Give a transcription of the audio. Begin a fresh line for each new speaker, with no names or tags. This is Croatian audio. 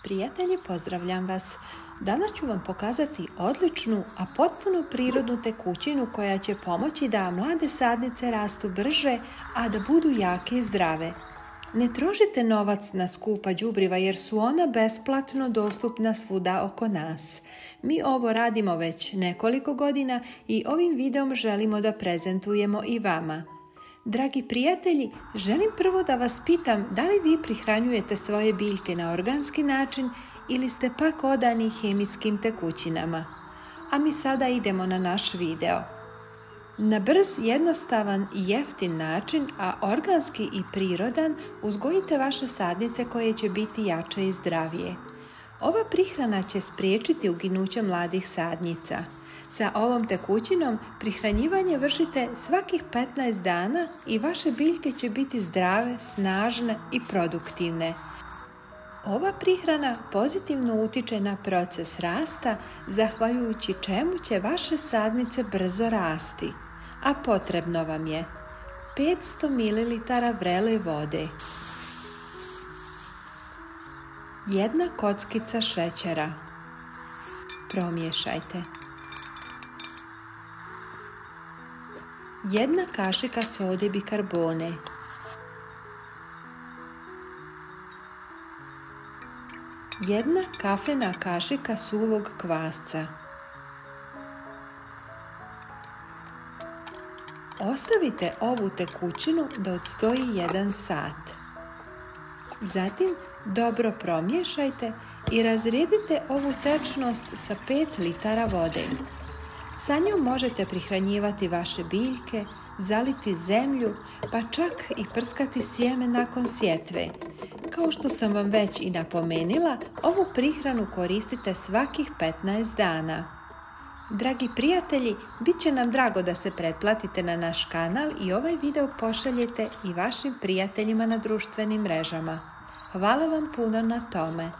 Prijatelji, pozdravljam vas. Danas ću vam pokazati odličnu, a potpuno prirodnu tekućinu koja će pomoći da mlade sadnice rastu brže, a da budu jake i zdrave. Ne trošite novac na skupa đubriva jer su ona besplatno dostupna svuda oko nas. Mi ovo radimo već nekoliko godina i ovim videom želimo da prezentujemo i vama. Dragi prijatelji, želim prvo da vas pitam da li vi prihranjujete svoje biljke na organski način ili ste pak odani hemijskim tekućinama. A mi sada idemo na naš video. Na brz, jednostavan i jeftin način, a organski i prirodan, uzgojite vaše sadnice koje će biti jače i zdravije. Ova prihrana će spriječiti uginuće mladih sadnica. Sa ovom tekućinom prihranjivanje vršite svakih 15 dana i vaše biljke će biti zdrave, snažne i produktivne. Ova prihrana pozitivno utiče na proces rasta, zahvaljujući čemu će vaše sadnice brzo rasti, a potrebno vam je 500 ml vrele vode, 1 kockica šećera, promiješajte, 1 kašika sode bikarbone, 1 kafena kašika suvog kvasca. Ostavite ovu tekućinu da odstoji 1 sat. Zatim dobro promiješajte i razrijedite ovu tečnost sa 5 litara vode. Sa njom možete prihranjivati vaše biljke, zaliti zemlju, pa čak i prskati sjeme nakon sjetve. Kao što sam vam već i napomenula, ovu prihranu koristite svakih 15 dana. Dragi prijatelji, bit će nam drago da se pretplatite na naš kanal i ovaj video pošaljete i vašim prijateljima na društvenim mrežama. Hvala vam puno na tome.